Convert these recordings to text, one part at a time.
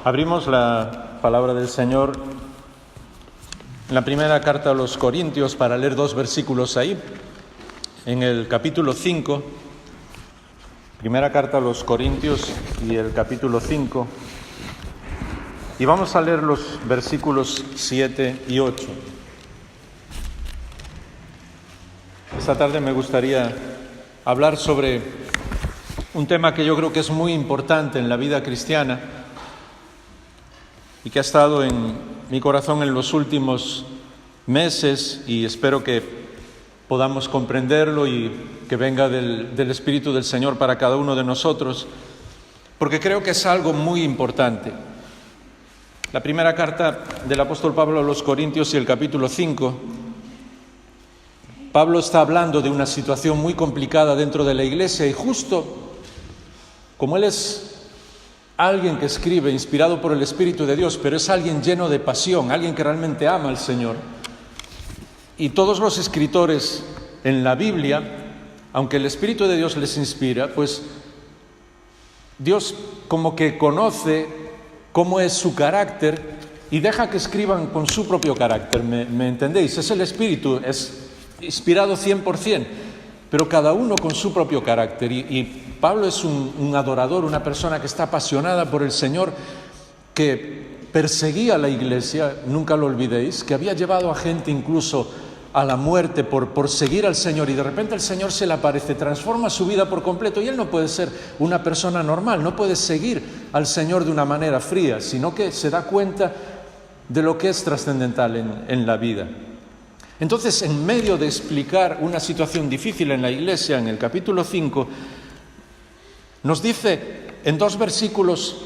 Abrimos la palabra del Señor en la primera carta a los Corintios para leer 2 versículos ahí, en el capítulo 5, primera carta a los Corintios y el capítulo 5, y vamos a leer los versículos 7 y 8. Esta tarde me gustaría hablar sobre un tema que yo creo que es muy importante en la vida cristiana y que ha estado en mi corazón en los últimos meses, y espero que podamos comprenderlo y que venga del Espíritu del Señor para cada uno de nosotros, porque creo que es algo muy importante. La primera carta del apóstol Pablo a los Corintios y el capítulo 5, Pablo está hablando de una situación muy complicada dentro de la iglesia, y justo como él es alguien que escribe inspirado por el Espíritu de Dios, pero es alguien lleno de pasión, alguien que realmente ama al Señor. Y todos los escritores en la Biblia, aunque el Espíritu de Dios les inspira, pues Dios como que conoce cómo es su carácter y deja que escriban con su propio carácter. ¿Me entendéis? Es el Espíritu, es inspirado 100%, pero cada uno con su propio carácter. Y Pablo es un adorador, una persona que está apasionada por el Señor, que perseguía a la iglesia, nunca lo olvidéis, que había llevado a gente incluso a la muerte por seguir al Señor, y de repente el Señor se le aparece, transforma su vida por completo, y él no puede ser una persona normal, no puede seguir al Señor de una manera fría, sino que se da cuenta de lo que es trascendental en la vida. Entonces, en medio de explicar una situación difícil en la iglesia, en el capítulo 5, nos dice en 2 versículos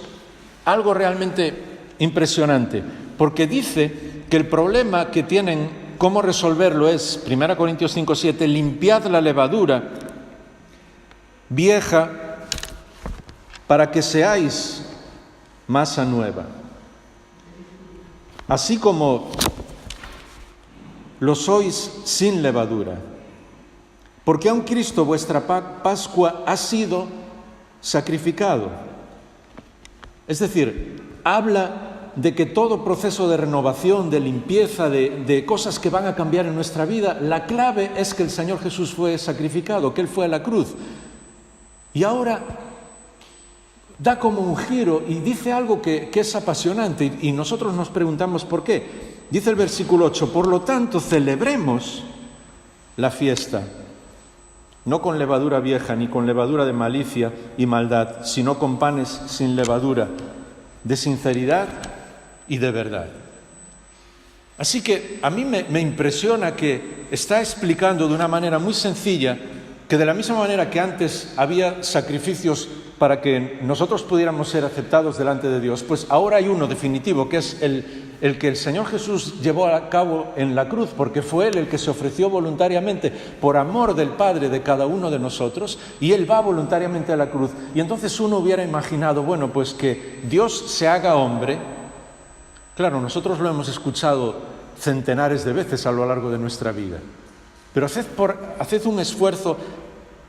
algo realmente impresionante, porque dice que el problema que tienen, cómo resolverlo, es, 1 Corintios 5:7, limpiad la levadura vieja para que seáis masa nueva, así como lo sois sin levadura, porque aun Cristo vuestra Pascua ha sido sacrificado. Es decir, habla de que todo proceso de renovación, de limpieza, de cosas que van a cambiar en nuestra vida, la clave es que el Señor Jesús fue sacrificado, que Él fue a la cruz. Y ahora da como un giro y dice algo que es apasionante, y nosotros nos preguntamos por qué. Dice el versículo 8, por lo tanto, celebremos la fiesta, no con levadura vieja, ni con levadura de malicia y maldad, sino con panes sin levadura, de sinceridad y de verdad. Así que a mí me impresiona que está explicando de una manera muy sencilla que de la misma manera que antes había sacrificios para que nosotros pudiéramos ser aceptados delante de Dios, pues ahora hay uno definitivo, que es el que el Señor Jesús llevó a cabo en la cruz, porque fue Él el que se ofreció voluntariamente por amor del Padre de cada uno de nosotros, y Él va voluntariamente a la cruz. Y entonces uno hubiera imaginado, bueno, pues que Dios se haga hombre. Claro, nosotros lo hemos escuchado centenares de veces a lo largo de nuestra vida, pero haced un esfuerzo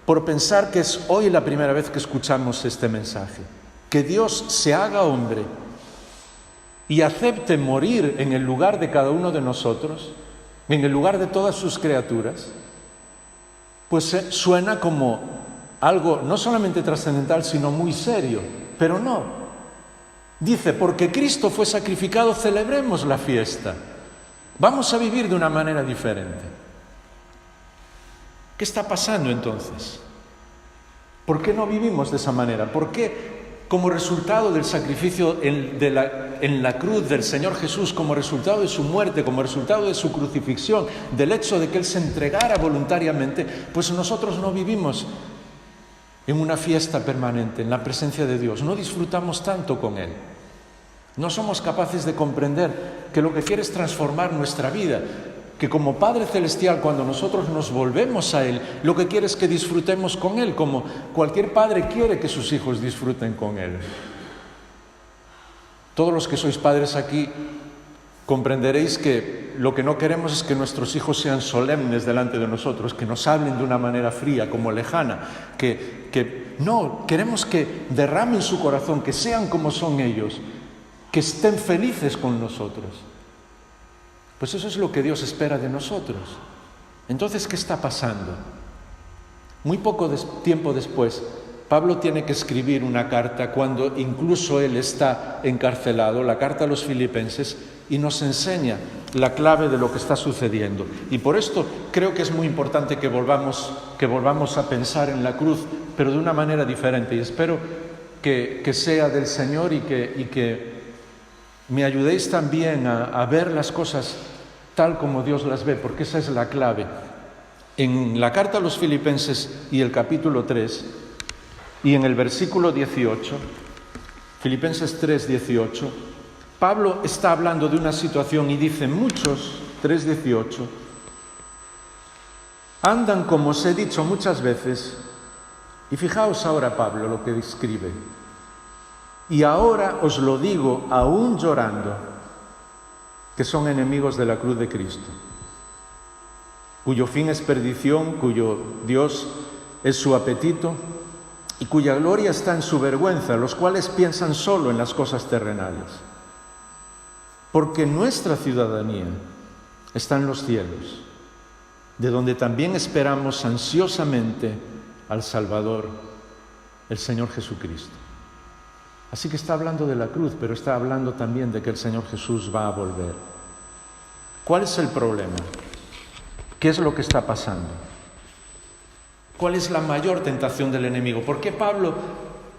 por pensar que es hoy la primera vez que escuchamos este mensaje, que Dios se haga hombre y acepte morir en el lugar de cada uno de nosotros, en el lugar de todas sus criaturas. Pues suena como algo no solamente trascendental, sino muy serio, pero no. Dice, porque Cristo fue sacrificado, celebremos la fiesta. Vamos a vivir de una manera diferente. ¿Qué está pasando entonces? ¿Por qué no vivimos de esa manera? ¿Por qué, como resultado del sacrificio en la cruz del Señor Jesús, como resultado de su muerte, como resultado de su crucifixión, del hecho de que Él se entregara voluntariamente, pues nosotros no vivimos en una fiesta permanente, en la presencia de Dios? No disfrutamos tanto con Él. No somos capaces de comprender que lo que quiere es transformar nuestra vida, que como Padre Celestial, cuando nosotros nos volvemos a Él, lo que quiere es que disfrutemos con Él, como cualquier padre quiere que sus hijos disfruten con Él. Todos los que sois padres aquí comprenderéis que lo que no queremos es que nuestros hijos sean solemnes delante de nosotros, que nos hablen de una manera fría, como lejana, que no, queremos que derramen su corazón, que sean como son ellos, que estén felices con nosotros. Pues eso es lo que Dios espera de nosotros. Entonces, ¿qué está pasando? Muy poco tiempo después, Pablo tiene que escribir una carta cuando incluso él está encarcelado, la carta a los Filipenses, y nos enseña la clave de lo que está sucediendo. Y por esto creo que es muy importante que volvamos a pensar en la cruz, pero de una manera diferente. Y espero que sea del Señor y que me ayudéis también a ver las cosas tal como Dios las ve, porque esa es la clave. En la carta a los Filipenses y el capítulo 3, y en el versículo 18, Filipenses 3, 18, Pablo está hablando de una situación y dice: muchos, 3:18, andan como os he dicho muchas veces, y fijaos ahora Pablo lo que describe, y ahora os lo digo aún llorando, que son enemigos de la cruz de Cristo, cuyo fin es perdición, cuyo Dios es su apetito y cuya gloria está en su vergüenza, los cuales piensan solo en las cosas terrenales. Porque nuestra ciudadanía está en los cielos, de donde también esperamos ansiosamente al Salvador, el Señor Jesucristo. Así que está hablando de la cruz, pero está hablando también de que el Señor Jesús va a volver. ¿Cuál es el problema? ¿Qué es lo que está pasando? ¿Cuál es la mayor tentación del enemigo? ¿Por qué Pablo,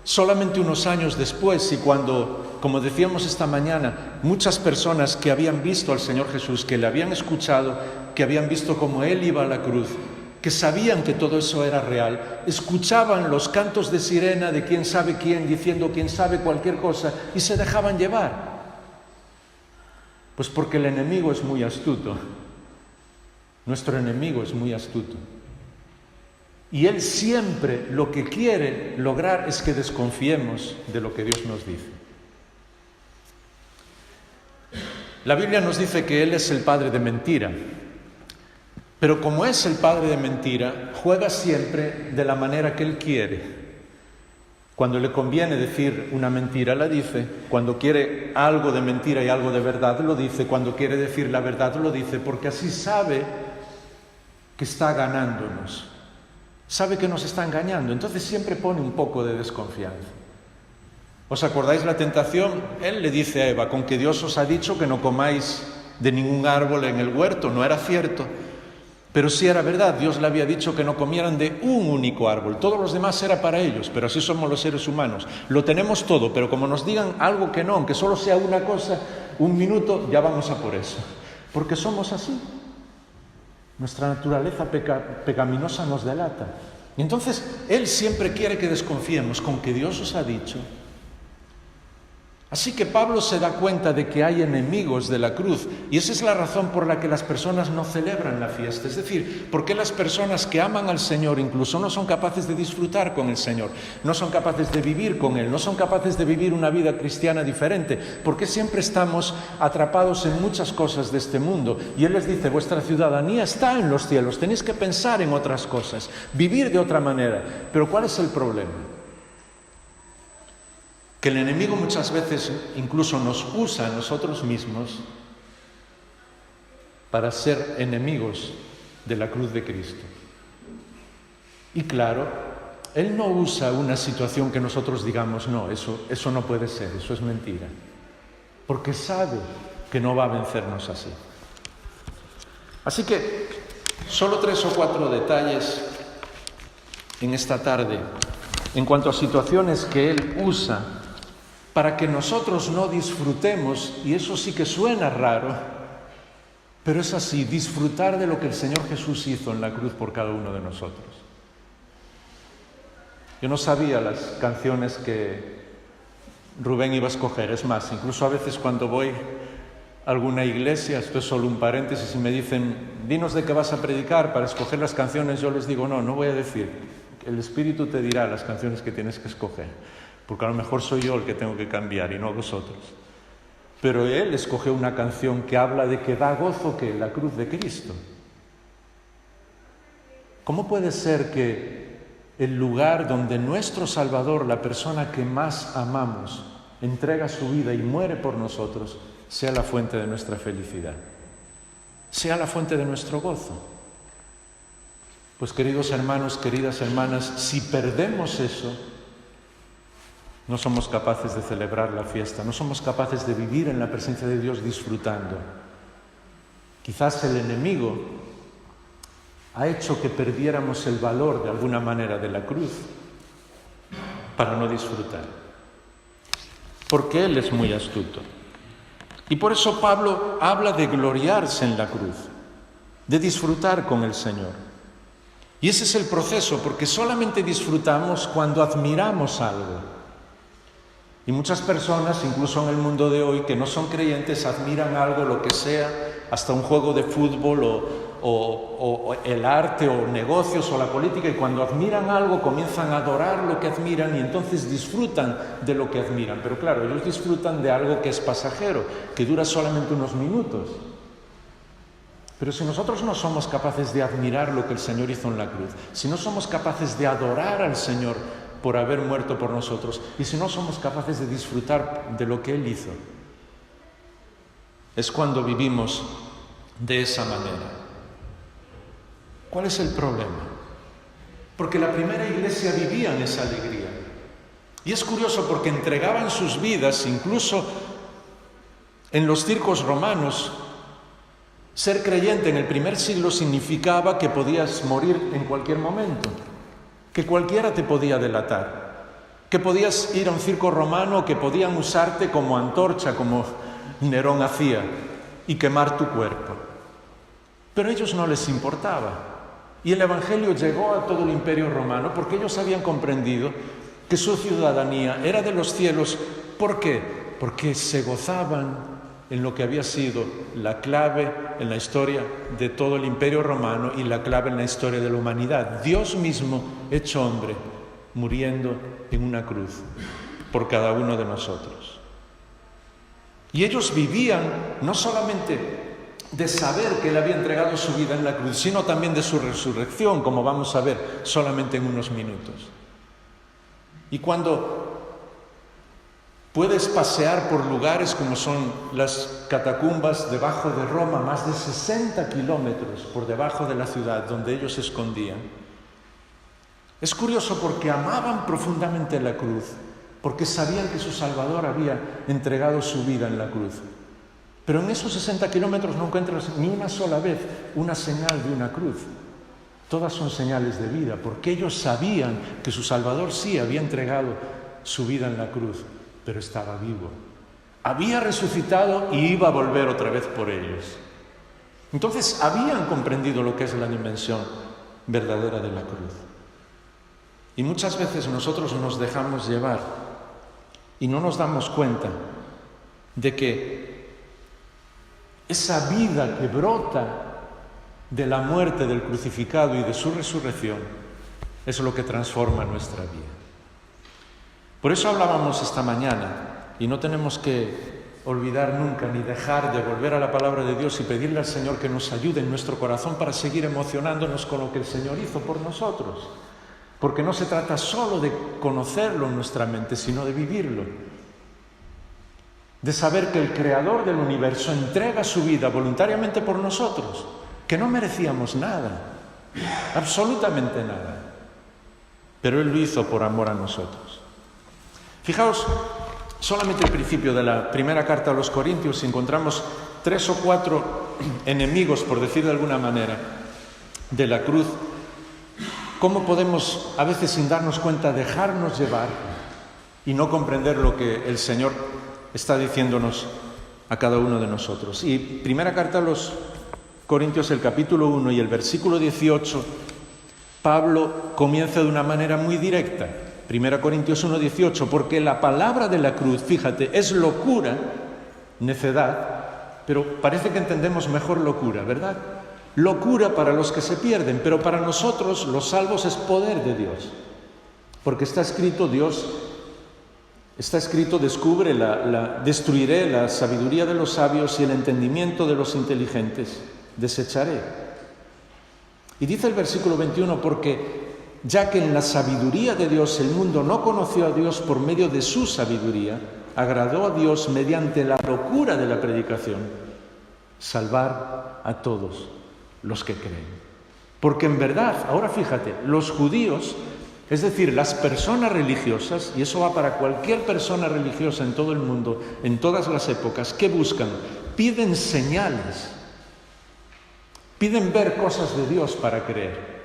solamente unos años después, y cuando, como decíamos esta mañana, muchas personas que habían visto al Señor Jesús, que le habían escuchado, que habían visto cómo Él iba a la cruz, que sabían que todo eso era real, escuchaban los cantos de sirena de quién sabe quién, diciendo quién sabe cualquier cosa, y se dejaban llevar? Pues porque el enemigo es muy astuto. Nuestro enemigo es muy astuto. Y él siempre lo que quiere lograr es que desconfiemos de lo que Dios nos dice. La Biblia nos dice que Él es el padre de mentira. Pero como es el padre de mentira, juega siempre de la manera que Él quiere. Cuando le conviene decir una mentira, la dice. Cuando quiere algo de mentira y algo de verdad, lo dice. Cuando quiere decir la verdad, lo dice, porque así sabe que está ganándonos. Sabe que nos está engañando, entonces siempre pone un poco de desconfianza. ¿Os acordáis la tentación? Él le dice a Eva: con que Dios os ha dicho que no comáis de ningún árbol en el huerto. No era cierto, pero sí era verdad. Dios le había dicho que no comieran de un único árbol. Todos los demás era para ellos, pero así somos los seres humanos. Lo tenemos todo, pero como nos digan algo que no, aunque solo sea una cosa, un minuto, ya vamos a por eso. Porque somos así. Nuestra naturaleza pecaminosa nos delata. Y entonces Él siempre quiere que desconfiemos, con que Dios os ha dicho. Así que Pablo se da cuenta de que hay enemigos de la cruz, y esa es la razón por la que las personas no celebran la fiesta. Es decir, ¿por qué las personas que aman al Señor incluso no son capaces de disfrutar con el Señor? No son capaces de vivir con Él, no son capaces de vivir una vida cristiana diferente. ¿Por qué siempre estamos atrapados en muchas cosas de este mundo? Y Él les dice: vuestra ciudadanía está en los cielos, tenéis que pensar en otras cosas, vivir de otra manera. Pero ¿cuál es el problema? Que el enemigo muchas veces incluso nos usa a nosotros mismos para ser enemigos de la cruz de Cristo. Y claro, Él no usa una situación que nosotros digamos: no, eso no puede ser, eso es mentira. Porque sabe que no va a vencernos así. Así que solo 3 o 4 detalles en esta tarde en cuanto a situaciones que Él usa para que nosotros no disfrutemos, y eso sí que suena raro, pero es así, disfrutar de lo que el Señor Jesús hizo en la cruz por cada uno de nosotros. Yo no sabía las canciones que Rubén iba a escoger, es más, incluso a veces cuando voy a alguna iglesia, esto es solo un paréntesis, y me dicen: dinos de qué vas a predicar para escoger las canciones, yo les digo: no voy a decir, el Espíritu te dirá las canciones que tienes que escoger. Porque a lo mejor soy yo el que tengo que cambiar y no vosotros. Pero Él escogió una canción que habla de que da gozo, que la cruz de Cristo. ¿Cómo puede ser que el lugar donde nuestro Salvador, la persona que más amamos, entrega su vida y muere por nosotros, sea la fuente de nuestra felicidad, sea la fuente de nuestro gozo. Pues queridos hermanos, queridas hermanas, si perdemos eso, no somos capaces de celebrar la fiesta, no somos capaces de vivir en la presencia de Dios disfrutando. Quizás el enemigo ha hecho que perdiéramos el valor de alguna manera de la cruz para no disfrutar, porque Él es muy astuto. Y por eso Pablo habla de gloriarse en la cruz, de disfrutar con el Señor. Y ese es el proceso, porque solamente disfrutamos cuando admiramos algo. Y muchas personas, incluso en el mundo de hoy, que no son creyentes, admiran algo, lo que sea, hasta un juego de fútbol o el arte o negocios o la política, y cuando admiran algo comienzan a adorar lo que admiran y entonces disfrutan de lo que admiran. Pero claro, ellos disfrutan de algo que es pasajero, que dura solamente unos minutos. Pero si nosotros no somos capaces de admirar lo que el Señor hizo en la cruz, si no somos capaces de adorar al Señor por haber muerto por nosotros, y si no somos capaces de disfrutar de lo que Él hizo, es cuando vivimos de esa manera. ¿Cuál es el problema? Porque la primera iglesia vivía en esa alegría. Y es curioso porque entregaban sus vidas, incluso en los circos romanos. Ser creyente en el primer siglo significaba que podías morir en cualquier momento, que cualquiera te podía delatar, que podías ir a un circo romano, que podían usarte como antorcha, como Nerón hacía, y quemar tu cuerpo. Pero a ellos no les importaba. Y el Evangelio llegó a todo el Imperio Romano porque ellos habían comprendido que su ciudadanía era de los cielos. ¿Por qué? Porque se gozaban en lo que había sido la clave en la historia de todo el Imperio Romano y la clave en la historia de la humanidad. Dios mismo hecho hombre, muriendo en una cruz por cada uno de nosotros. Y ellos vivían no solamente de saber que Él había entregado su vida en la cruz, sino también de su resurrección, como vamos a ver solamente en unos minutos. Y cuando puedes pasear por lugares como son las catacumbas debajo de Roma, más de 60 kilómetros por debajo de la ciudad donde ellos se escondían, es curioso porque amaban profundamente la cruz, porque sabían que su Salvador había entregado su vida en la cruz. Pero en esos 60 kilómetros no encuentras ni una sola vez una señal de una cruz. Todas son señales de vida, porque ellos sabían que su Salvador sí había entregado su vida en la cruz, pero estaba vivo. Había resucitado y iba a volver otra vez por ellos. Entonces habían comprendido lo que es la dimensión verdadera de la cruz. Y muchas veces nosotros nos dejamos llevar y no nos damos cuenta de que esa vida que brota de la muerte del crucificado y de su resurrección es lo que transforma nuestra vida. Por eso hablábamos esta mañana, y no tenemos que olvidar nunca ni dejar de volver a la palabra de Dios y pedirle al Señor que nos ayude en nuestro corazón para seguir emocionándonos con lo que el Señor hizo por nosotros. Porque no se trata solo de conocerlo en nuestra mente, sino de vivirlo. De saber que el Creador del universo entrega su vida voluntariamente por nosotros, que no merecíamos nada, absolutamente nada, pero Él lo hizo por amor a nosotros. Fijaos, solamente al principio de la primera carta a los Corintios encontramos 3 o 4 enemigos, por decir de alguna manera, de la cruz. ¿Cómo podemos, a veces sin darnos cuenta, dejarnos llevar y no comprender lo que el Señor está diciéndonos a cada uno de nosotros? Y primera carta a los Corintios, el capítulo 1 y el versículo 18, Pablo comienza de una manera muy directa. Primera Corintios 1, 18, porque la palabra de la cruz, fíjate, es locura, necedad, pero parece que entendemos mejor locura, ¿verdad? Locura para los que se pierden, pero para nosotros los salvos es poder de Dios. Porque está escrito, destruiré la sabiduría de los sabios y el entendimiento de los inteligentes desecharé. Y dice el versículo 21, porque ya que en la sabiduría de Dios el mundo no conoció a Dios por medio de su sabiduría, agradó a Dios mediante la locura de la predicación, salvar a todos los que creen. Porque en verdad, ahora fíjate, los judíos, es decir, las personas religiosas, y eso va para cualquier persona religiosa en todo el mundo, en todas las épocas, ¿qué buscan? Piden señales, piden ver cosas de Dios para creer.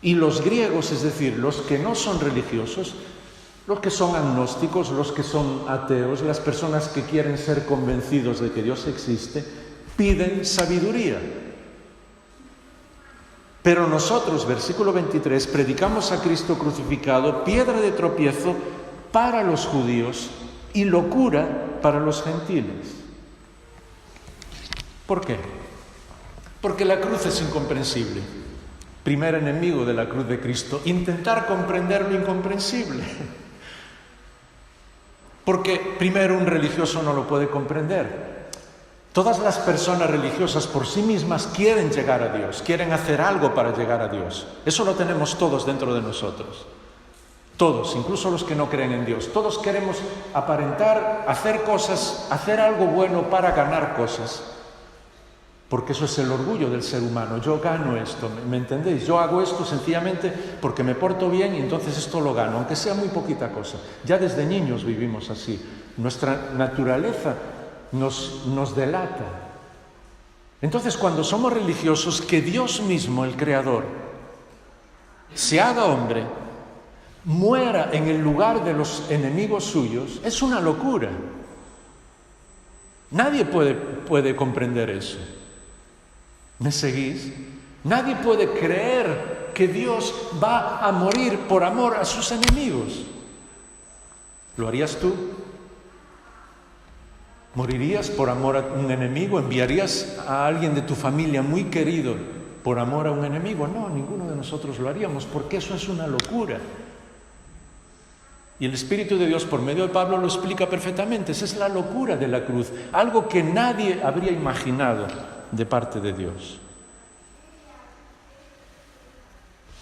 Y los griegos, es decir, los que no son religiosos, los que son agnósticos, los que son ateos, las personas que quieren ser convencidos de que Dios existe, piden sabiduría. Pero nosotros, versículo 23, predicamos a Cristo crucificado, piedra de tropiezo para los judíos y locura para los gentiles. ¿Por qué? Porque la cruz es incomprensible. Primer enemigo de la cruz de Cristo, intentar comprender lo incomprensible. Porque primero un religioso no lo puede comprender. Todas las personas religiosas por sí mismas quieren llegar a Dios, quieren hacer algo para llegar a Dios. Eso lo tenemos todos dentro de nosotros. Todos, incluso los que no creen en Dios. Todos queremos aparentar, hacer cosas, hacer algo bueno para ganar cosas. Porque eso es el orgullo del ser humano. Yo gano esto, ¿me entendéis? Yo hago esto sencillamente porque me porto bien y entonces esto lo gano, aunque sea muy poquita cosa. Ya desde niños vivimos así. Nuestra naturaleza nos delata. Entonces, cuando somos religiosos, que Dios mismo, el Creador, se haga hombre, muera en el lugar de los enemigos suyos, es una locura. Nadie puede comprender eso. ¿Me seguís? Nadie puede creer que Dios va a morir por amor a sus enemigos. ¿Lo harías tú? ¿Morirías por amor a un enemigo? ¿Enviarías a alguien de tu familia muy querido por amor a un enemigo? No, ninguno de nosotros lo haríamos, porque eso es una locura. Y el Espíritu de Dios, por medio de Pablo, lo explica perfectamente. Esa es la locura de la cruz, algo que nadie habría imaginado de parte de Dios.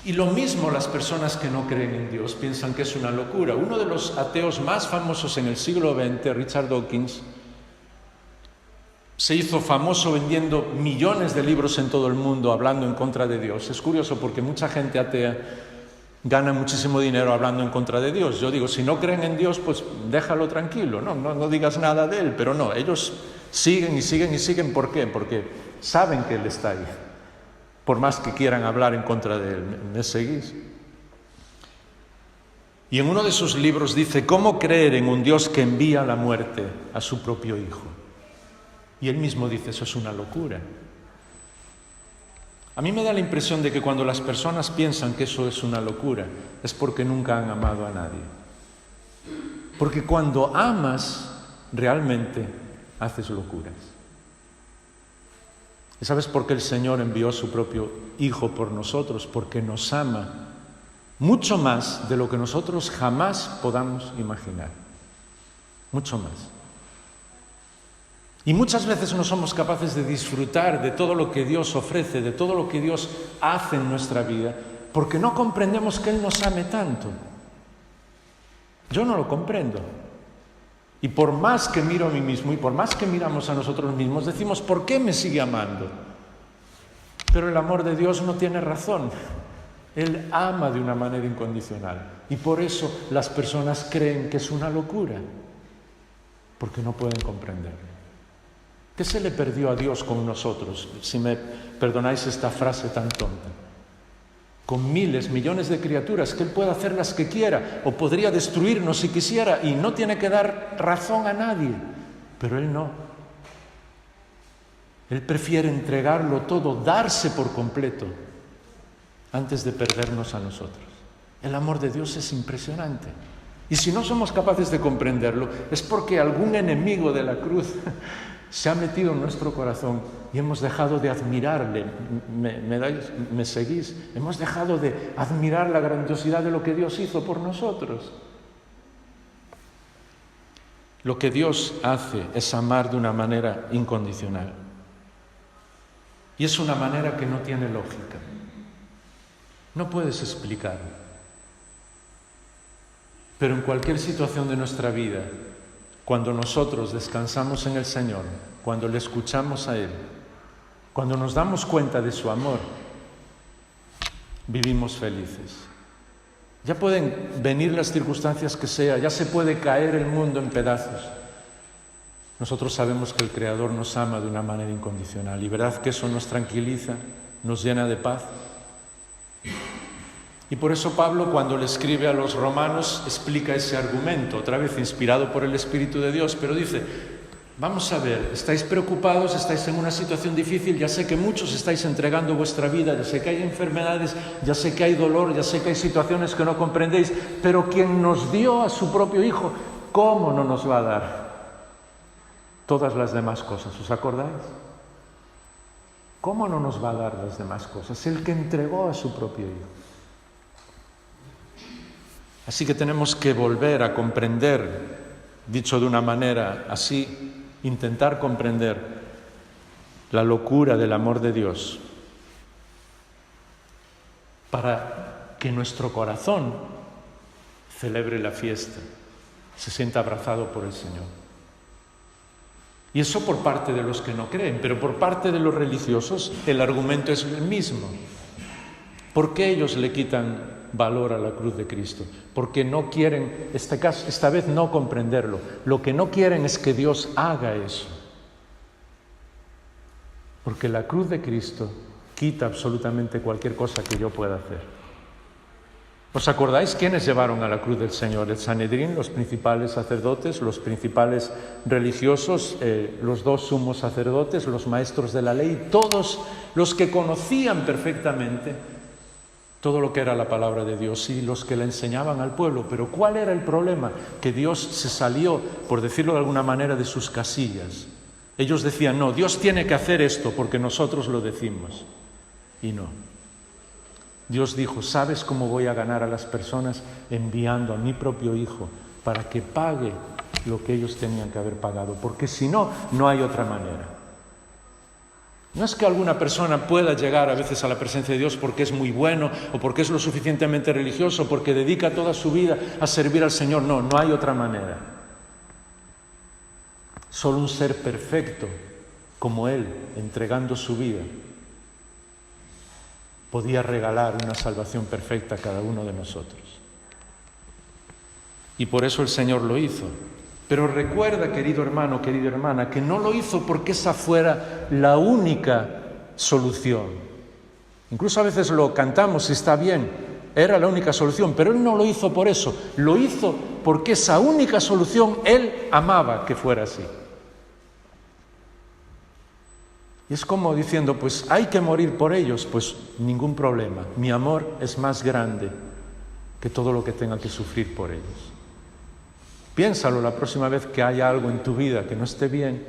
Y lo mismo las personas que no creen en Dios piensan que es una locura. Uno de los ateos más famosos en el siglo XX, Richard Dawkins, se hizo famoso vendiendo millones de libros en todo el mundo hablando en contra de Dios. Es curioso porque mucha gente atea gana muchísimo dinero hablando en contra de Dios. Yo digo, si no creen en Dios, pues déjalo tranquilo, no digas nada de Él. Pero no, ellos siguen y siguen y siguen. ¿Por qué? Porque saben que Él está ahí, por más que quieran hablar en contra de Él. ¿Me seguís? Y en uno de sus libros dice, ¿cómo creer en un Dios que envía la muerte a su propio Hijo? Y Él mismo dice, eso es una locura. A mí me da la impresión de que cuando las personas piensan que eso es una locura, es porque nunca han amado a nadie. Porque cuando amas, realmente haces locuras. ¿Y sabes por qué el Señor envió a su propio Hijo por nosotros? Porque nos ama mucho más de lo que nosotros jamás podamos imaginar. Mucho más. Y muchas veces no somos capaces de disfrutar de todo lo que Dios ofrece, de todo lo que Dios hace en nuestra vida, porque no comprendemos que Él nos ame tanto. Yo no lo comprendo. Y por más que miro a mí mismo y por más que miramos a nosotros mismos, decimos, ¿por qué me sigue amando? Pero el amor de Dios no tiene razón. Él ama de una manera incondicional. Y por eso las personas creen que es una locura, porque no pueden comprenderlo. ¿Qué se le perdió a Dios con nosotros? Si me perdonáis esta frase tan tonta. Con miles, millones de criaturas, que Él puede hacer las que quiera, o podría destruirnos si quisiera, y no tiene que dar razón a nadie. Pero Él no. Él prefiere entregarlo todo, darse por completo, antes de perdernos a nosotros. El amor de Dios es impresionante. Y si no somos capaces de comprenderlo, es porque algún enemigo de la cruz se ha metido en nuestro corazón y hemos dejado de admirarle. ¿Me seguís? Hemos dejado de admirar la grandiosidad de lo que Dios hizo por nosotros. Lo que Dios hace es amar de una manera incondicional. Y es una manera que no tiene lógica. No puedes explicarlo. Pero en cualquier situación de nuestra vida, cuando nosotros descansamos en el Señor, cuando le escuchamos a Él, cuando nos damos cuenta de su amor, vivimos felices. Ya pueden venir las circunstancias que sea, ya se puede caer el mundo en pedazos. Nosotros sabemos que el Creador nos ama de una manera incondicional y verdad que eso nos tranquiliza, nos llena de paz. Y por eso Pablo, cuando le escribe a los romanos, explica ese argumento, otra vez inspirado por el Espíritu de Dios, pero dice: vamos a ver, estáis preocupados, estáis en una situación difícil, ya sé que muchos estáis entregando vuestra vida, ya sé que hay enfermedades, ya sé que hay dolor, ya sé que hay situaciones que no comprendéis, pero quien nos dio a su propio Hijo, ¿cómo no nos va a dar todas las demás cosas? ¿Os acordáis? ¿Cómo no nos va a dar las demás cosas? El que entregó a su propio Hijo. Así que tenemos que volver a comprender, dicho de una manera así, intentar comprender la locura del amor de Dios para que nuestro corazón celebre la fiesta, se sienta abrazado por el Señor. Y eso por parte de los que no creen, pero por parte de los religiosos el argumento es el mismo. ¿Por qué ellos le quitan valor a la cruz de Cristo? Porque no quieren, esta vez no comprenderlo. Lo que no quieren es que Dios haga eso. Porque la cruz de Cristo quita absolutamente cualquier cosa que yo pueda hacer. ¿Os acordáis quiénes llevaron a la cruz del Señor? El Sanedrín, los principales sacerdotes, los principales religiosos, los dos sumos sacerdotes, los maestros de la ley, todos los que conocían perfectamente todo lo que era la palabra de Dios y los que le enseñaban al pueblo. Pero ¿cuál era el problema? Que Dios se salió, por decirlo de alguna manera, de sus casillas. Ellos decían: no, Dios tiene que hacer esto porque nosotros lo decimos. Y no. Dios dijo: ¿sabes cómo voy a ganar a las personas? Enviando a mi propio Hijo para que pague lo que ellos tenían que haber pagado. Porque si no, no hay otra manera. No es que alguna persona pueda llegar a veces a la presencia de Dios porque es muy bueno o porque es lo suficientemente religioso, porque dedica toda su vida a servir al Señor. No, no hay otra manera. Solo un ser perfecto como Él, entregando su vida, podía regalar una salvación perfecta a cada uno de nosotros. Y por eso el Señor lo hizo. Pero recuerda, querido hermano, querida hermana, que no lo hizo porque esa fuera la única solución. Incluso a veces lo cantamos y está bien, era la única solución, pero Él no lo hizo por eso, lo hizo porque esa única solución Él amaba que fuera así. Y es como diciendo: pues hay que morir por ellos, pues ningún problema, mi amor es más grande que todo lo que tenga que sufrir por ellos. Piénsalo la próxima vez que haya algo en tu vida que no esté bien,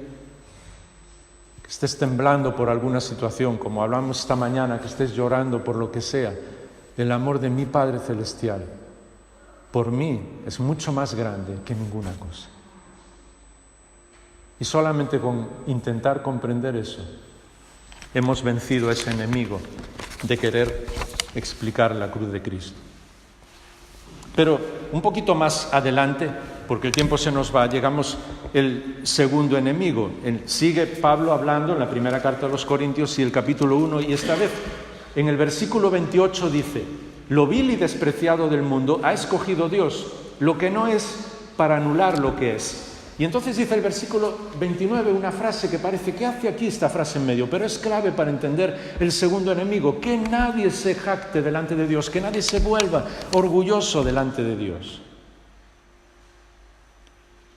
que estés temblando por alguna situación, como hablamos esta mañana, que estés llorando por lo que sea. El amor de mi Padre Celestial por mí es mucho más grande que ninguna cosa. Y solamente con intentar comprender eso, hemos vencido a ese enemigo de querer explicar la cruz de Cristo. Pero un poquito más adelante, porque el tiempo se nos va, llegamos al segundo enemigo. Sigue Pablo hablando en la primera carta a los Corintios y el capítulo 1, y esta vez en el versículo 28 dice: lo vil y despreciado del mundo ha escogido Dios, lo que no es, para anular lo que es. Y entonces dice el versículo 29 una frase que parece que hace aquí esta frase en medio, pero es clave para entender el segundo enemigo: que nadie se jacte delante de Dios, que nadie se vuelva orgulloso delante de Dios.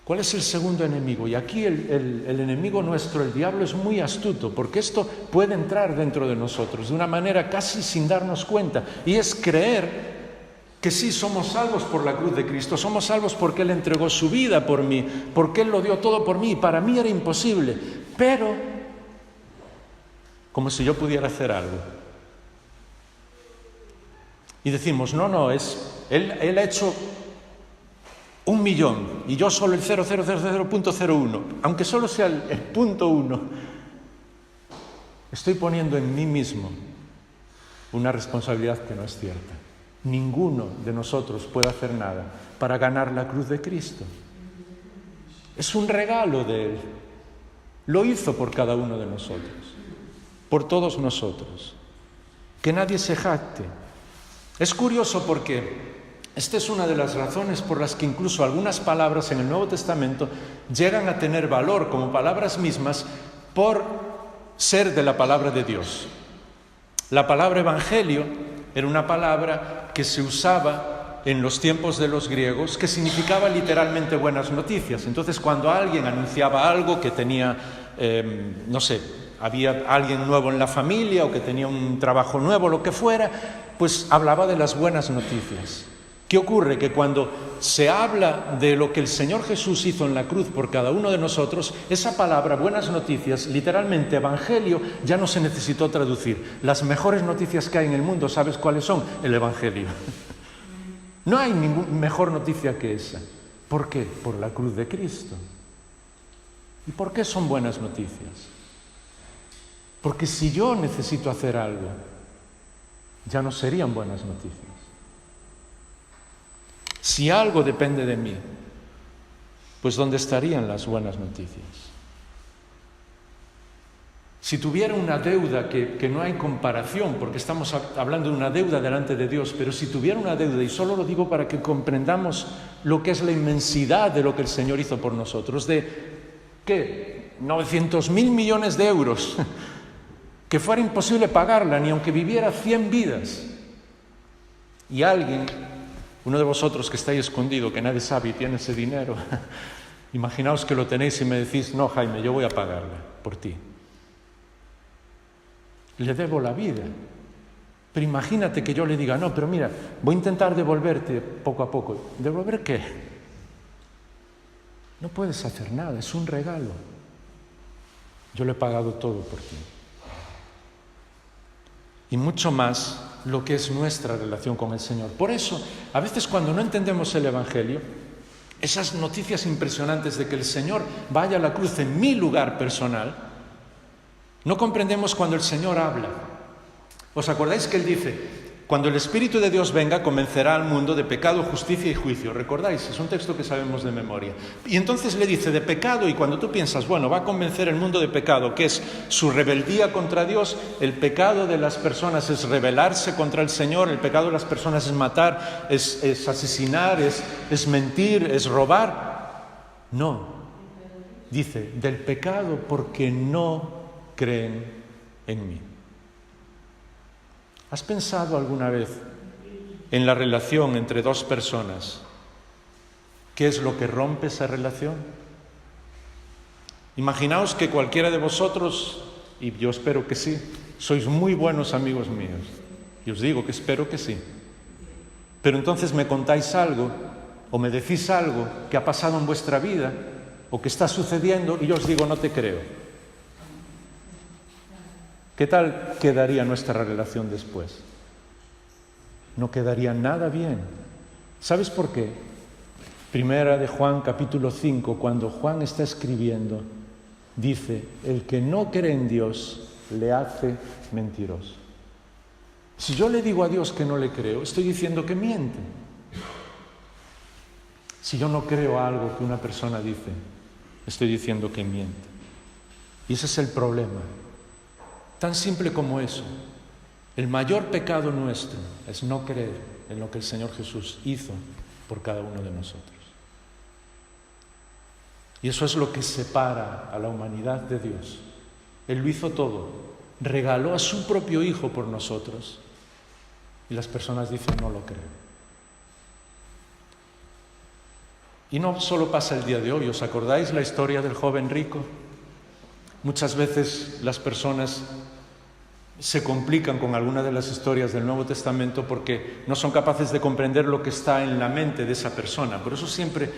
¿Cuál es el segundo enemigo? Y aquí el enemigo nuestro, el diablo, es muy astuto, porque esto puede entrar dentro de nosotros de una manera casi sin darnos cuenta, y es creer que sí, somos salvos por la cruz de Cristo, somos salvos porque Él entregó su vida por mí, porque Él lo dio todo por mí, y para mí era imposible, pero como si yo pudiera hacer algo. Y decimos: no, Él ha hecho 1.000.000 y yo solo el 0,000.01, aunque solo sea el punto 1. Estoy poniendo en mí mismo una responsabilidad que no es cierta. ninguno de nosotros puede hacer nada para ganar la cruz de Cristo. Es un regalo de Él. Lo hizo por cada uno de nosotros, por todos nosotros. Que nadie se jacte. Es curioso porque esta es una de las razones por las que incluso algunas palabras en el Nuevo Testamento llegan a tener valor como palabras mismas por ser de la palabra de Dios. La palabra evangelio era una palabra que se usaba en los tiempos de los griegos, que significaba literalmente buenas noticias. Entonces, cuando alguien anunciaba algo que tenía, había alguien nuevo en la familia o que tenía un trabajo nuevo, lo que fuera, pues hablaba de las buenas noticias. ¿Qué ocurre? Que cuando se habla de lo que el Señor Jesús hizo en la cruz por cada uno de nosotros, esa palabra, buenas noticias, literalmente evangelio, ya no se necesitó traducir. Las mejores noticias que hay en el mundo, ¿sabes cuáles son? El evangelio. No hay ninguna mejor noticia que esa. ¿Por qué? Por la cruz de Cristo. ¿Y por qué son buenas noticias? Porque si yo necesito hacer algo, ya no serían buenas noticias. Si algo depende de mí, pues ¿dónde estarían las buenas noticias? Si tuviera una deuda que no hay comparación, porque estamos hablando de una deuda delante de Dios, pero si tuviera una deuda, y solo lo digo para que comprendamos lo que es la inmensidad de lo que el Señor hizo por nosotros, de, ¿qué? 900.000 millones de euros, que fuera imposible pagarla, ni aunque viviera 100 vidas. Y alguien, uno de vosotros que estáis escondido, que nadie sabe y tiene ese dinero, imaginaos que lo tenéis y me decís, no, Jaime, yo voy a pagarla por ti. Le debo la vida. Pero imagínate que yo le diga, no, pero mira, voy a intentar devolverte poco a poco. ¿Devolver qué? No puedes hacer nada, es un regalo. Yo le he pagado todo por ti. Y mucho más lo que es nuestra relación con el Señor. Por eso, a veces cuando no entendemos el Evangelio, esas noticias impresionantes de que el Señor vaya a la cruz en mi lugar personal, no comprendemos cuando el Señor habla. ¿Os acordáis que Él dice, cuando el Espíritu de Dios venga, convencerá al mundo de pecado, justicia y juicio? ¿Recordáis? Es un texto que sabemos de memoria. Y entonces le dice de pecado, y cuando tú piensas, bueno, va a convencer el mundo de pecado, que es su rebeldía contra Dios, el pecado de las personas es rebelarse contra el Señor, el pecado de las personas es matar, es asesinar, es mentir, es robar. No. Dice, del pecado porque no creen en mí. ¿Has pensado alguna vez en la relación entre dos personas? ¿Qué es lo que rompe esa relación? Imaginaos que cualquiera de vosotros, y yo espero que sí, sois muy buenos amigos míos. Y os digo que espero que sí. Pero entonces me contáis algo, o me decís algo que ha pasado en vuestra vida, o que está sucediendo, y yo os digo, no te creo. ¿Qué tal quedaría nuestra relación después? No quedaría nada bien. ¿Sabes por qué? Primera de Juan, capítulo 5, cuando Juan está escribiendo, dice, el que no cree en Dios le hace mentiroso. Si yo le digo a Dios que no le creo, estoy diciendo que miente. Si yo no creo algo que una persona dice, estoy diciendo que miente. Y ese es el problema. Tan simple como eso. El mayor pecado nuestro es no creer en lo que el Señor Jesús hizo por cada uno de nosotros. Y eso es lo que separa a la humanidad de Dios. Él lo hizo todo. Regaló a su propio Hijo por nosotros. Y las personas dicen, no lo creo. Y no solo pasa el día de hoy. ¿Os acordáis la historia del joven rico? Muchas veces las personas se complican con alguna de las historias del Nuevo Testamento porque no son capaces de comprender lo que está en la mente de esa persona. Por eso siempre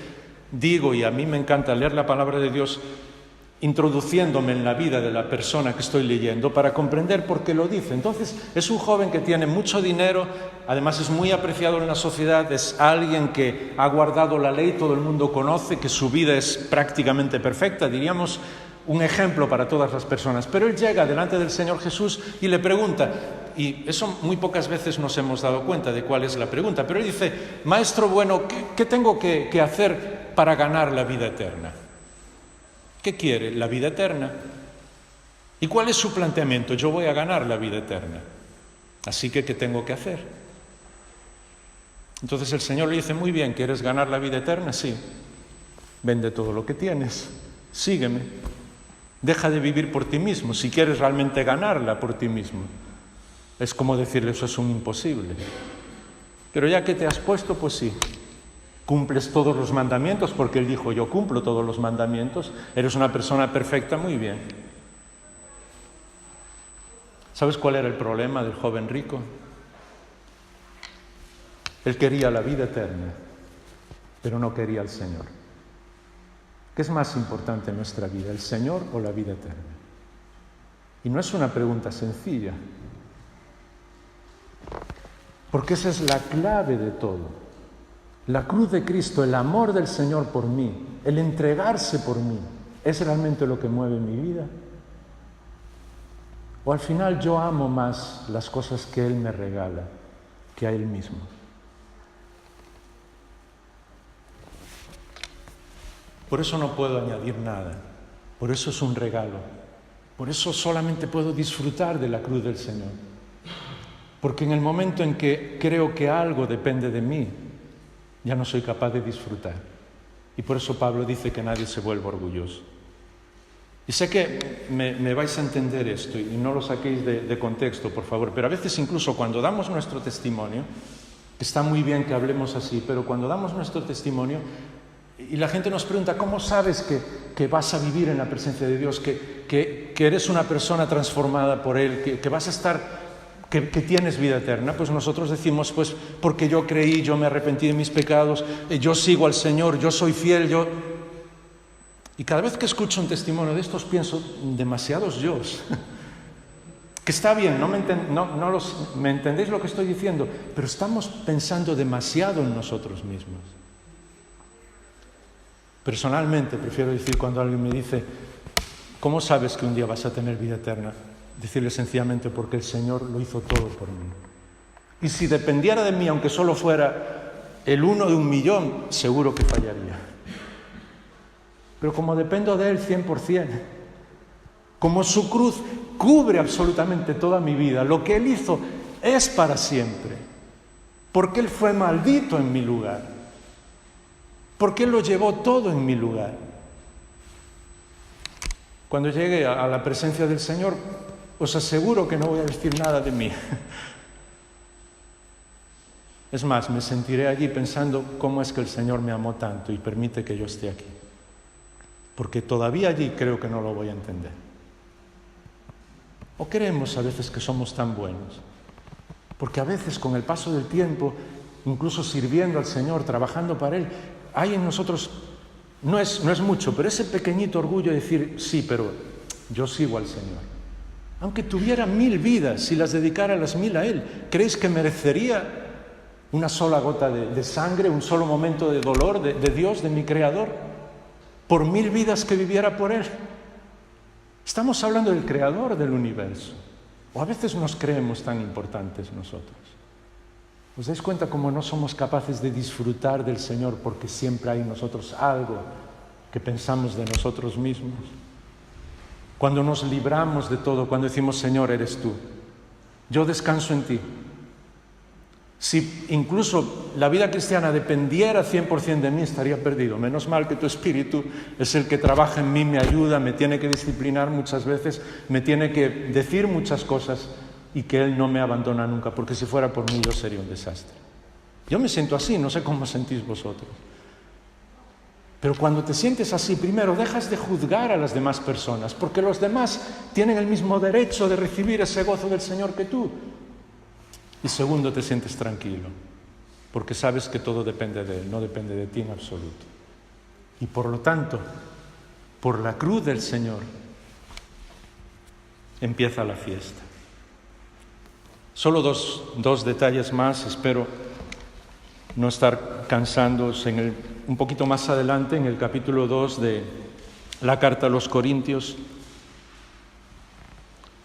digo, y a mí me encanta leer la palabra de Dios introduciéndome en la vida de la persona que estoy leyendo para comprender por qué lo dice. Entonces, es un joven que tiene mucho dinero, además es muy apreciado en la sociedad, es alguien que ha guardado la ley, todo el mundo conoce que su vida es prácticamente perfecta, diríamos un ejemplo para todas las personas. Pero él llega delante del Señor Jesús y le pregunta, y eso muy pocas veces nos hemos dado cuenta de cuál es la pregunta, pero él dice, Maestro bueno, ¿qué tengo que hacer para ganar la vida eterna? ¿Qué quiere? La vida eterna. ¿Y cuál es su planteamiento? Yo voy a ganar la vida eterna. Así que, ¿qué tengo que hacer? Entonces el Señor le dice, muy bien, ¿quieres ganar la vida eterna? Sí. Vende todo lo que tienes, sígueme. Deja de vivir por ti mismo, si quieres realmente ganarla por ti mismo. Es como decirle, eso es un imposible. Pero ya que te has puesto, pues sí. Cumples todos los mandamientos, porque Él dijo, yo cumplo todos los mandamientos. Eres una persona perfecta, muy bien. ¿Sabes cuál era el problema del joven rico? Él quería la vida eterna, pero no quería al Señor. ¿Qué es más importante en nuestra vida, el Señor o la vida eterna? Y no es una pregunta sencilla, porque esa es la clave de todo. La cruz de Cristo, el amor del Señor por mí, el entregarse por mí, ¿es realmente lo que mueve mi vida? ¿O al final yo amo más las cosas que Él me regala que a Él mismo? Por eso no puedo añadir nada, por eso es un regalo, por eso solamente puedo disfrutar de la cruz del Señor. Porque en el momento en que creo que algo depende de mí, ya no soy capaz de disfrutar. Y por eso Pablo dice que nadie se vuelva orgulloso. Y sé que me vais a entender esto y no lo saquéis de contexto, por favor, pero a veces incluso cuando damos nuestro testimonio, está muy bien que hablemos así, pero cuando damos nuestro testimonio y la gente nos pregunta, ¿cómo sabes que vas a vivir en la presencia de Dios, que eres una persona transformada por Él, que vas a estar, que tienes vida eterna? Pues nosotros decimos, pues porque yo creí, yo me arrepentí de mis pecados, yo sigo al Señor, yo soy fiel, Y cada vez que escucho un testimonio de estos pienso, demasiados yos. Que está bien, me entendéis lo que estoy diciendo, pero estamos pensando demasiado en nosotros mismos. Personalmente prefiero decir cuando alguien me dice, ¿cómo sabes que un día vas a tener vida eterna? Decirle sencillamente porque el Señor lo hizo todo por mí. Y si dependiera de mí, aunque solo fuera el 1 de 1.000.000, seguro que fallaría. Pero como dependo de Él 100%, como su cruz cubre absolutamente toda mi vida, lo que Él hizo es para siempre, porque Él fue maldito en mi lugar, porque Él lo llevó todo en mi lugar. Cuando llegue a la presencia del Señor, os aseguro que no voy a decir nada de mí. Es más, me sentiré allí pensando cómo es que el Señor me amó tanto y permite que yo esté aquí. Porque todavía allí creo que no lo voy a entender. ¿O creemos a veces que somos tan buenos? Porque a veces con el paso del tiempo, incluso sirviendo al Señor, trabajando para Él, hay en nosotros, no es mucho, pero ese pequeñito orgullo de decir, sí, pero yo sigo al Señor. Aunque tuviera 1000 vidas, si las dedicara las 1000 a Él, ¿creéis que merecería una sola gota de sangre, un solo momento de dolor de Dios, de mi Creador, por 1000 vidas que viviera por Él? Estamos hablando del Creador del universo. O a veces nos creemos tan importantes nosotros. ¿Os dais cuenta cómo no somos capaces de disfrutar del Señor porque siempre hay en nosotros algo que pensamos de nosotros mismos? Cuando nos libramos de todo, cuando decimos, Señor, eres tú, yo descanso en ti. Si incluso la vida cristiana dependiera 100% de mí, estaría perdido. Menos mal que tu Espíritu es el que trabaja en mí, me ayuda, me tiene que disciplinar muchas veces, me tiene que decir muchas cosas y que Él no me abandona nunca, porque si fuera por mí yo sería un desastre. Yo me siento así, no sé cómo sentís vosotros. Pero cuando te sientes así, primero dejas de juzgar a las demás personas, porque los demás tienen el mismo derecho de recibir ese gozo del Señor que tú. Y segundo, te sientes tranquilo, porque sabes que todo depende de Él, no depende de ti en absoluto. Y por lo tanto, por la cruz del Señor, empieza la fiesta. Solo dos detalles más, espero no estar cansándoos un poquito más adelante, en el capítulo 2 de la carta a los Corintios,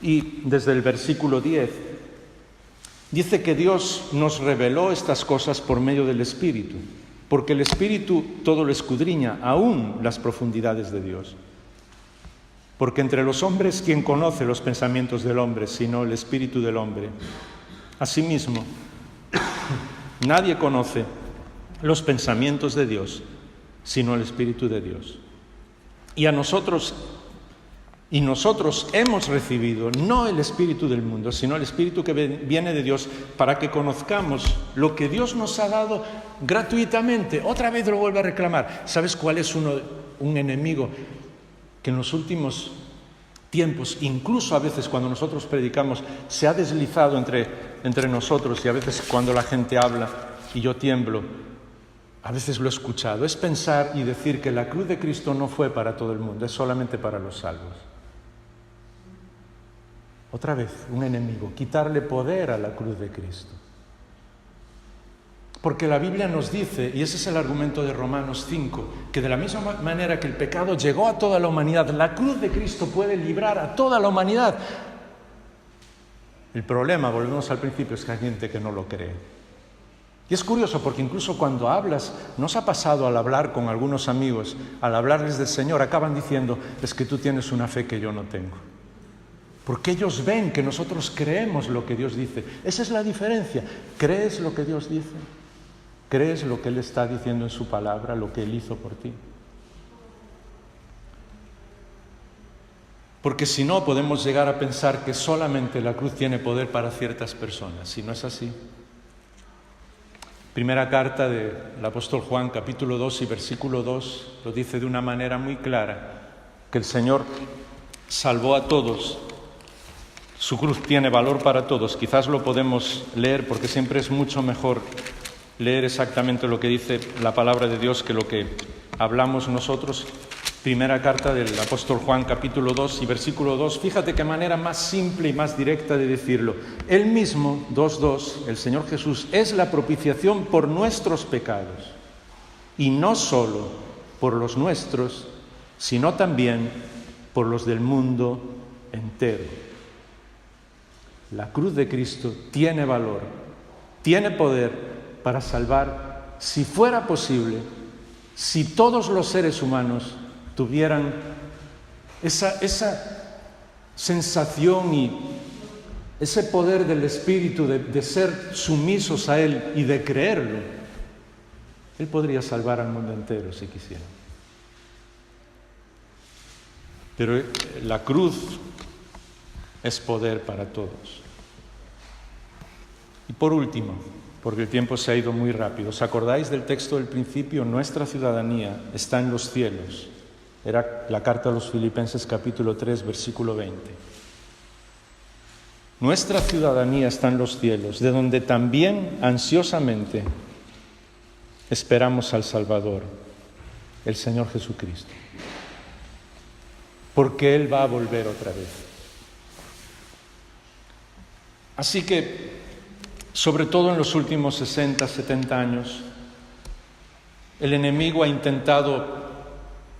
y desde el versículo 10, Dice que Dios nos reveló estas cosas por medio del Espíritu, porque el Espíritu todo lo escudriña, aún las profundidades de Dios. Porque entre los hombres, ¿quién conoce los pensamientos del hombre, sino el Espíritu del hombre? Asimismo, nadie conoce los pensamientos de Dios, sino el Espíritu de Dios. Y nosotros hemos recibido no el espíritu del mundo, sino el Espíritu que viene de Dios, para que conozcamos lo que Dios nos ha dado gratuitamente. Otra vez lo vuelvo a reclamar. ¿Sabes cuál es un enemigo que en los últimos tiempos, incluso a veces cuando nosotros predicamos, se ha deslizado entre nosotros, y a veces cuando la gente habla y yo tiemblo, a veces lo he escuchado? Es pensar y decir que la cruz de Cristo no fue para todo el mundo, es solamente para los salvos. Otra vez, un enemigo, quitarle poder a la cruz de Cristo. Porque la Biblia nos dice, y ese es el argumento de Romanos 5, que de la misma manera que el pecado llegó a toda la humanidad, la cruz de Cristo puede librar a toda la humanidad. El problema, volvemos al principio, es que hay gente que no lo cree. Y es curioso porque incluso cuando hablas, nos ha pasado al hablar con algunos amigos, al hablarles del Señor, acaban diciendo, es que tú tienes una fe que yo no tengo. Porque ellos ven que nosotros creemos lo que Dios dice. Esa es la diferencia. ¿Crees lo que Dios dice? ¿Crees lo que Él está diciendo en su palabra, lo que Él hizo por ti? Porque si no, podemos llegar a pensar que solamente la cruz tiene poder para ciertas personas. Si no es así. Primera carta del apóstol Juan, capítulo 2 y versículo 2, lo dice de una manera muy clara, que el Señor salvó a todos. Su cruz tiene valor para todos. Quizás lo podemos leer porque siempre es mucho mejor leer exactamente lo que dice la palabra de Dios que lo que hablamos nosotros. Primera carta del apóstol Juan, capítulo 2 y versículo 2. Fíjate qué manera más simple y más directa de decirlo. Él mismo, 2:2, el Señor Jesús, es la propiciación por nuestros pecados. Y no solo por los nuestros, sino también por los del mundo entero. La cruz de Cristo tiene valor, tiene poder para salvar, si fuera posible, si todos los seres humanos tuvieran esa sensación y ese poder del Espíritu de ser sumisos a Él y de creerlo. Él podría salvar al mundo entero si quisiera. Pero la cruz es poder para todos. Y por último, porque el tiempo se ha ido muy rápido, ¿os acordáis del texto del principio? Nuestra ciudadanía está en los cielos. Era la carta a los Filipenses, capítulo 3, versículo 20. Nuestra ciudadanía está en los cielos, de donde también ansiosamente esperamos al Salvador, el Señor Jesucristo. Porque Él va a volver otra vez. Así que, sobre todo en los últimos 60, 70 años, el enemigo ha intentado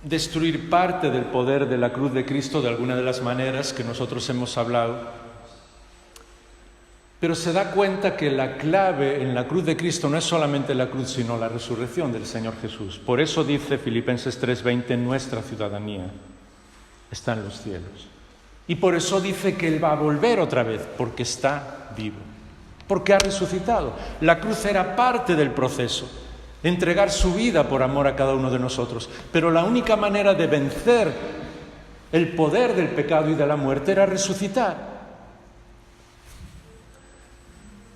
destruir parte del poder de la cruz de Cristo de alguna de las maneras que nosotros hemos hablado. Pero se da cuenta que la clave en la cruz de Cristo no es solamente la cruz, sino la resurrección del Señor Jesús. Por eso dice Filipenses 3:20, nuestra ciudadanía está en los cielos. Y por eso dice que Él va a volver otra vez, porque está vivo, porque ha resucitado. La cruz era parte del proceso, entregar su vida por amor a cada uno de nosotros. Pero la única manera de vencer el poder del pecado y de la muerte era resucitar.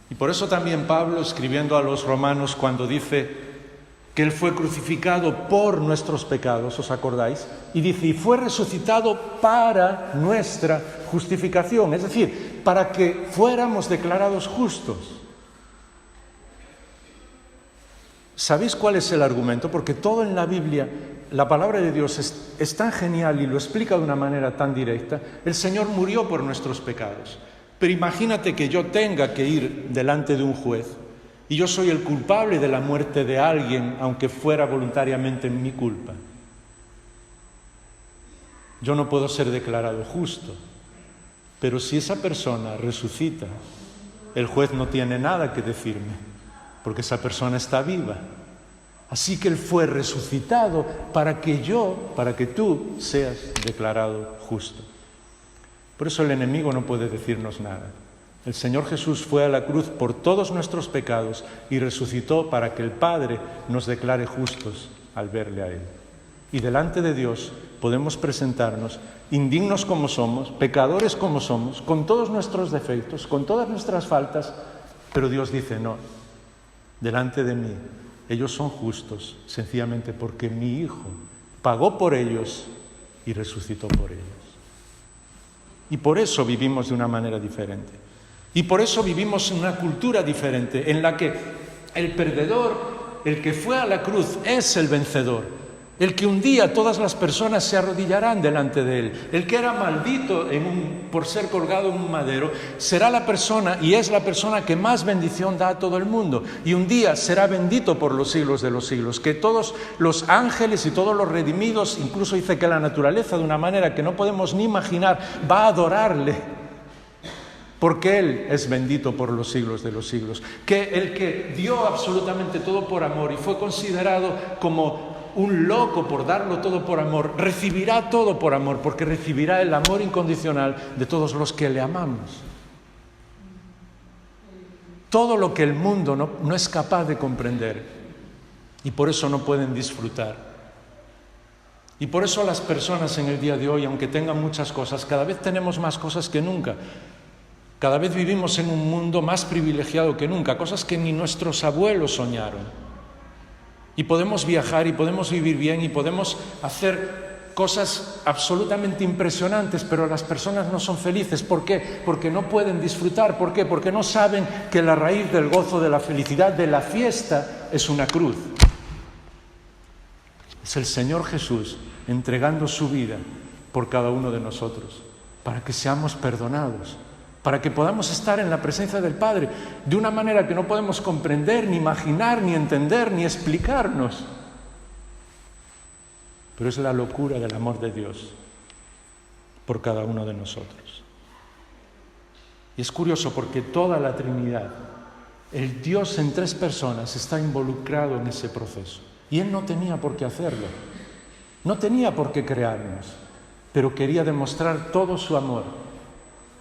Y por eso también Pablo, escribiendo a los romanos, cuando dice que Él fue crucificado por nuestros pecados, ¿os acordáis? Y dice, y fue resucitado para nuestra justificación, es decir, para que fuéramos declarados justos. ¿Sabéis cuál es el argumento? Porque todo en la Biblia, la palabra de Dios es tan genial y lo explica de una manera tan directa. El Señor murió por nuestros pecados. Pero imagínate que yo tenga que ir delante de un juez y yo soy el culpable de la muerte de alguien, aunque fuera voluntariamente mi culpa. Yo no puedo ser declarado justo, pero si esa persona resucita, el juez no tiene nada que decirme, porque esa persona está viva. Así que Él fue resucitado para que tú seas declarado justo. Por eso el enemigo no puede decirnos nada. El Señor Jesús fue a la cruz por todos nuestros pecados y resucitó para que el Padre nos declare justos al verle a Él. Y delante de Dios podemos presentarnos indignos como somos, pecadores como somos, con todos nuestros defectos, con todas nuestras faltas, pero Dios dice, no, delante de mí, ellos son justos, sencillamente porque mi Hijo pagó por ellos y resucitó por ellos. Y por eso vivimos de una manera diferente. Y por eso vivimos en una cultura diferente, en la que el perdedor, el que fue a la cruz, es el vencedor. El que un día todas las personas se arrodillarán delante de Él. El que era maldito por ser colgado en un madero, será la persona y es la persona que más bendición da a todo el mundo. Y un día será bendito por los siglos de los siglos. Que todos los ángeles y todos los redimidos, incluso dice que la naturaleza de una manera que no podemos ni imaginar, va a adorarle. Porque Él es bendito por los siglos de los siglos. Que el que dio absolutamente todo por amor y fue considerado como un loco por darlo todo por amor, recibirá todo por amor, porque recibirá el amor incondicional de todos los que le amamos. Todo lo que el mundo no es capaz de comprender, y por eso no pueden disfrutar. Y por eso las personas en el día de hoy, aunque tengan muchas cosas, cada vez tenemos más cosas que nunca. Cada vez vivimos en un mundo más privilegiado que nunca, cosas que ni nuestros abuelos soñaron. Y podemos viajar y podemos vivir bien y podemos hacer cosas absolutamente impresionantes, pero las personas no son felices. ¿Por qué? Porque no pueden disfrutar. ¿Por qué? Porque no saben que la raíz del gozo, de la felicidad, de la fiesta, es una cruz. Es el Señor Jesús entregando su vida por cada uno de nosotros, para que seamos perdonados, para que podamos estar en la presencia del Padre de una manera que no podemos comprender, ni imaginar, ni entender, ni explicarnos. Pero es la locura del amor de Dios por cada uno de nosotros. Y es curioso porque toda la Trinidad, el Dios en tres personas, está involucrado en ese proceso. Y Él no tenía por qué hacerlo, no tenía por qué crearnos, pero quería demostrar todo su amor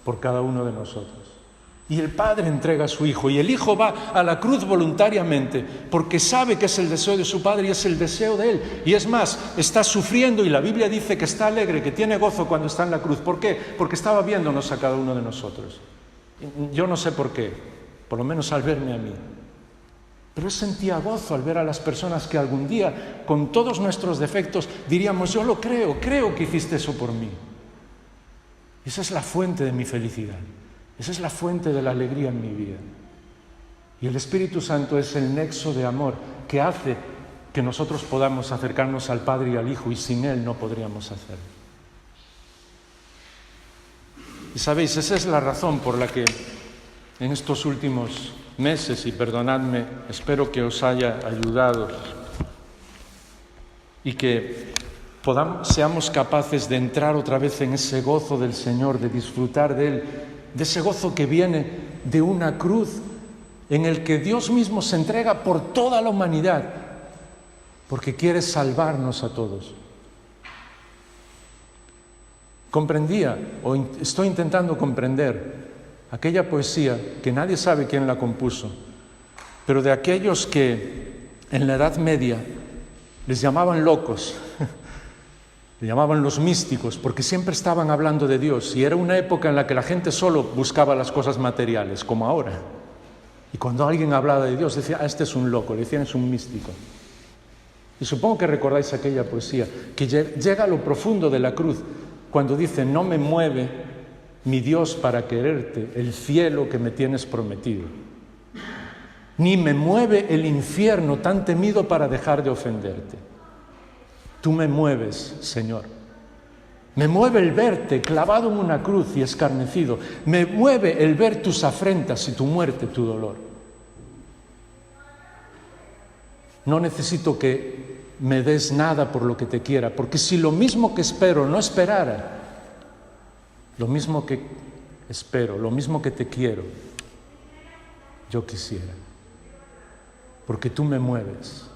por cada uno de nosotros. Y el Padre entrega a su Hijo, y el Hijo va a la cruz voluntariamente, porque sabe que es el deseo de su Padre y es el deseo de Él. Y es más, está sufriendo, y la Biblia dice que está alegre, que tiene gozo cuando está en la cruz. ¿Por qué? Porque estaba viéndonos a cada uno de nosotros. Yo no sé por qué, por lo menos al verme a mí. Pero Él sentía gozo al ver a las personas que algún día, con todos nuestros defectos, diríamos, yo lo creo que hiciste eso por mí. Esa es la fuente de mi felicidad. Esa es la fuente de la alegría en mi vida. Y el Espíritu Santo es el nexo de amor que hace que nosotros podamos acercarnos al Padre y al Hijo, y sin Él no podríamos hacerlo. Y sabéis, esa es la razón por la que en estos últimos meses, y perdonadme, espero que os haya ayudado y que seamos capaces de entrar otra vez en ese gozo del Señor, de disfrutar de Él, de ese gozo que viene de una cruz en el que Dios mismo se entrega por toda la humanidad, porque quiere salvarnos a todos. Comprendía, o estoy intentando comprender, aquella poesía que nadie sabe quién la compuso, pero de aquellos que en la Edad Media les llamaban locos, le llamaban los místicos, porque siempre estaban hablando de Dios, y era una época en la que la gente solo buscaba las cosas materiales, como ahora. Y cuando alguien hablaba de Dios, decía, este es un loco, le decían, es un místico. Y supongo que recordáis aquella poesía, que llega a lo profundo de la cruz, cuando dice, no me mueve mi Dios para quererte, el cielo que me tienes prometido. Ni me mueve el infierno tan temido para dejar de ofenderte. Tú me mueves, Señor. Me mueve el verte clavado en una cruz y escarnecido. Me mueve el ver tus afrentas y tu muerte, tu dolor. No necesito que me des nada por lo que te quiera, porque si lo mismo que espero no esperara, lo mismo que espero, lo mismo que te quiero, yo quisiera. Porque tú me mueves.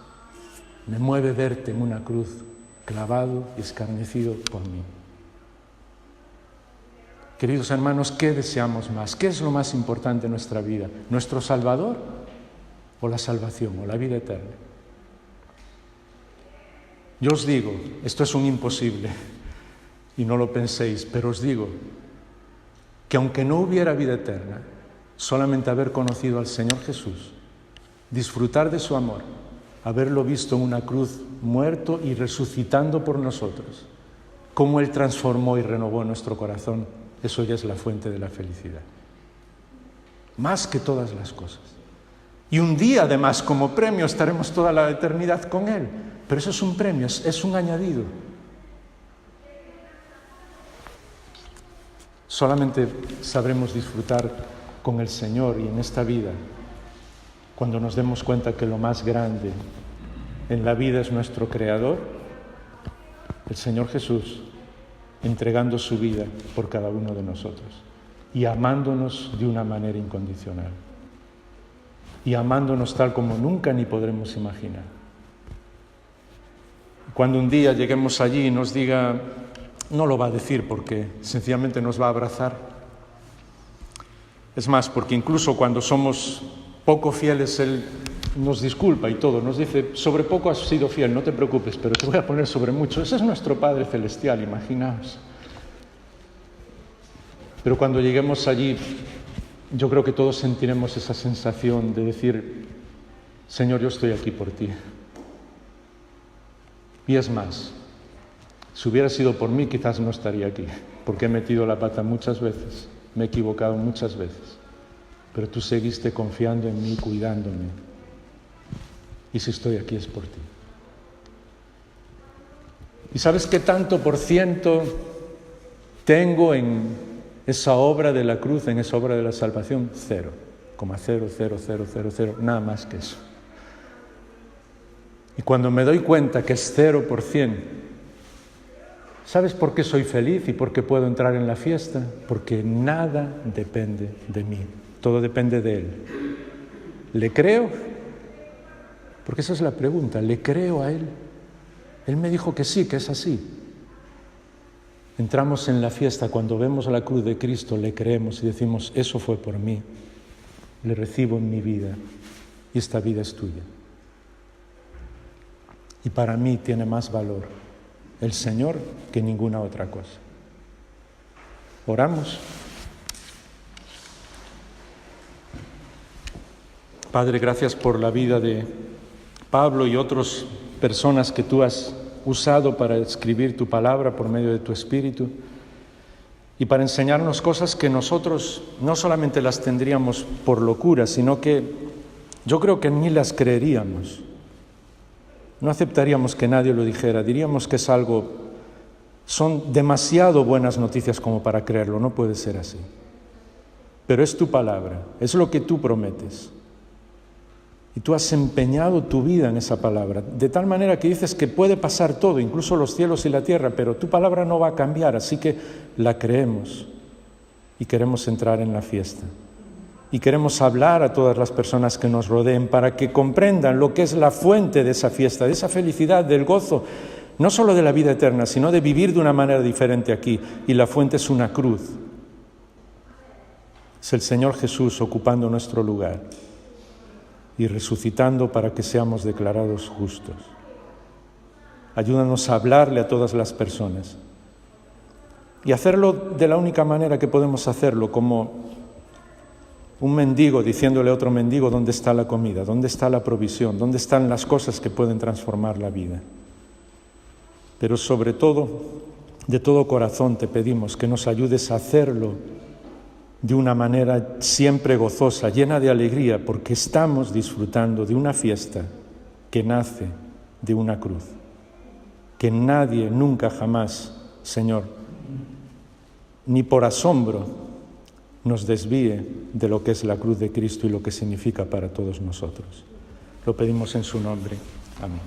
Me mueve verte en una cruz, clavado y escarnecido por mí. Queridos hermanos, ¿qué deseamos más? ¿Qué es lo más importante en nuestra vida? ¿Nuestro Salvador o la salvación o la vida eterna? Yo os digo, esto es un imposible y no lo penséis, pero os digo que aunque no hubiera vida eterna, solamente haber conocido al Señor Jesús, disfrutar de su amor, haberlo visto en una cruz muerto y resucitando por nosotros, cómo Él transformó y renovó nuestro corazón, eso ya es la fuente de la felicidad. Más que todas las cosas. Y un día, además, como premio, estaremos toda la eternidad con Él. Pero eso es un premio, es un añadido. Solamente sabremos disfrutar con el Señor y en esta vida cuando nos demos cuenta que lo más grande en la vida es nuestro Creador, el Señor Jesús, entregando su vida por cada uno de nosotros y amándonos de una manera incondicional y amándonos tal como nunca ni podremos imaginar. Cuando un día lleguemos allí y nos diga, no lo va a decir porque sencillamente nos va a abrazar. Es más, porque incluso cuando somos poco fieles, Él nos disculpa y todo, nos dice, sobre poco has sido fiel, no te preocupes, pero te voy a poner sobre mucho. Ese es nuestro Padre Celestial, imaginaos. Pero cuando lleguemos allí, yo creo que todos sentiremos esa sensación de decir, Señor, yo estoy aquí por ti. Y es más, si hubiera sido por mí, quizás no estaría aquí, porque he metido la pata muchas veces, me he equivocado muchas veces, pero tú seguiste confiando en mí, cuidándome. Y si estoy aquí es por ti. ¿Y sabes qué tanto por ciento tengo en esa obra de la cruz, en esa obra de la salvación? 0,00000, nada más que eso. Y cuando me doy cuenta que es 0%, ¿sabes por qué soy feliz y por qué puedo entrar en la fiesta? Porque nada depende de mí, todo depende de Él. ¿Le creo? Porque esa es la pregunta, ¿le creo a Él? Él me dijo que sí, que es así. Entramos en la fiesta, cuando vemos la cruz de Cristo, le creemos y decimos, eso fue por mí, le recibo en mi vida y esta vida es tuya. Y para mí tiene más valor el Señor que ninguna otra cosa. Oramos. Padre, gracias por la vida de Pablo y otras personas que tú has usado para escribir tu palabra por medio de tu Espíritu y para enseñarnos cosas que nosotros no solamente las tendríamos por locura, sino que yo creo que ni las creeríamos. No aceptaríamos que nadie lo dijera, diríamos que es algo, son demasiado buenas noticias como para creerlo, no puede ser así. Pero es tu palabra, es lo que tú prometes. Y tú has empeñado tu vida en esa palabra, de tal manera que dices que puede pasar todo, incluso los cielos y la tierra, pero tu palabra no va a cambiar, así que la creemos y queremos entrar en la fiesta. Y queremos hablar a todas las personas que nos rodeen para que comprendan lo que es la fuente de esa fiesta, de esa felicidad, del gozo, no solo de la vida eterna, sino de vivir de una manera diferente aquí. Y la fuente es una cruz. Es el Señor Jesús ocupando nuestro lugar y resucitando para que seamos declarados justos. Ayúdanos a hablarle a todas las personas y hacerlo de la única manera que podemos hacerlo, como un mendigo diciéndole a otro mendigo dónde está la comida, dónde está la provisión, dónde están las cosas que pueden transformar la vida. Pero sobre todo, de todo corazón te pedimos que nos ayudes a hacerlo de una manera siempre gozosa, llena de alegría, porque estamos disfrutando de una fiesta que nace de una cruz. Que nadie, nunca, jamás, Señor, ni por asombro, nos desvíe de lo que es la cruz de Cristo y lo que significa para todos nosotros. Lo pedimos en su nombre. Amén.